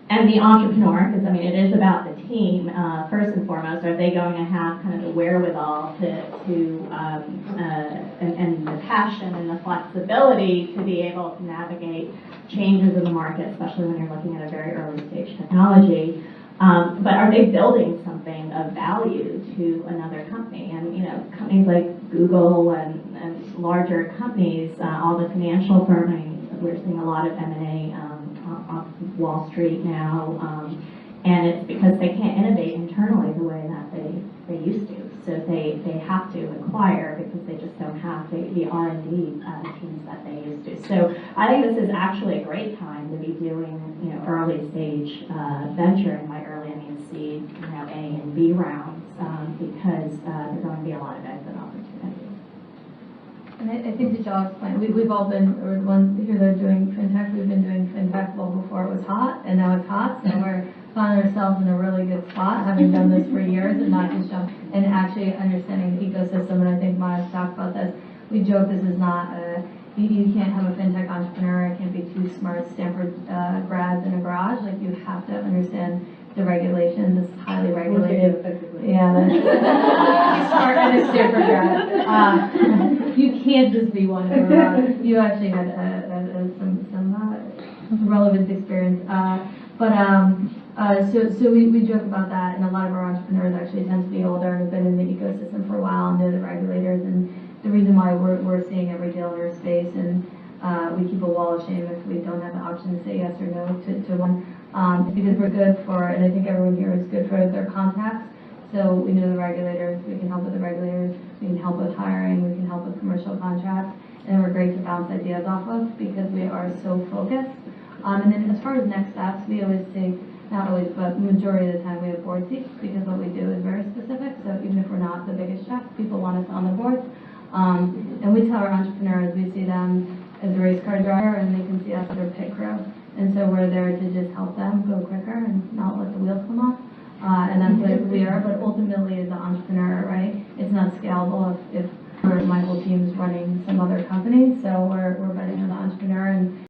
[SPEAKER 2] and the entrepreneur, because it is about the team, first and foremost, are they going to have kind of the wherewithal and the passion and the flexibility to be able to navigate changes in the market, especially when you're looking at a very early stage technology. But are they building something of value to another company? And companies like Google and larger companies, all the financial firms, we're seeing a lot of M&A off of Wall Street now, and it's because they can't innovate internally the way that they used to. So they have to acquire because they just don't have the R&D teams that they used to. So I think this is actually a great time to be doing early stage venture, and by early I mean seed, A and B rounds, because there are going to be a lot of exit opportunities.
[SPEAKER 3] And I think to Josh's point, we've all been, or the ones here that are doing fintech, we've been doing fintech well before it was hot, and now it's hot, so we're finding ourselves in a really good spot, having done this for years and not just jump, and actually understanding the ecosystem. And I think Maya talked about this. We joke this is not you can't have a fintech entrepreneur, it can't be two smart Stanford grads in a garage. Like, you have to understand the regulations. It's highly regulated. Yeah, that's smart and a Stanford grad. You can't just be one of them. You actually had some relevant experience. So we joke about that, and a lot of our entrepreneurs actually tend to be older and have been in the ecosystem for a while and know the regulators. And the reason why we're seeing every deal in our space, and we keep a wall of shame if we don't have the option to say yes or no to one, is because we're good for, and I think everyone here is good for their contacts. So we know the regulators, we can help with the regulators, we can help with hiring, we can help with commercial contracts, and we're great to bounce ideas off of because we are so focused. And then as far as next steps, we always take, not always, but majority of the time we have board seats because what we do is very specific. So even if we're not the biggest check, people want us on the board. And we tell our entrepreneurs, we see them as a race car driver and they can see us as their pit crew. And so we're there to just help them go quicker and not let the wheels come off. And that's what we are. But ultimately, as an entrepreneur, right, it's not scalable if my whole team's running some other company. So we're betting on the entrepreneur. And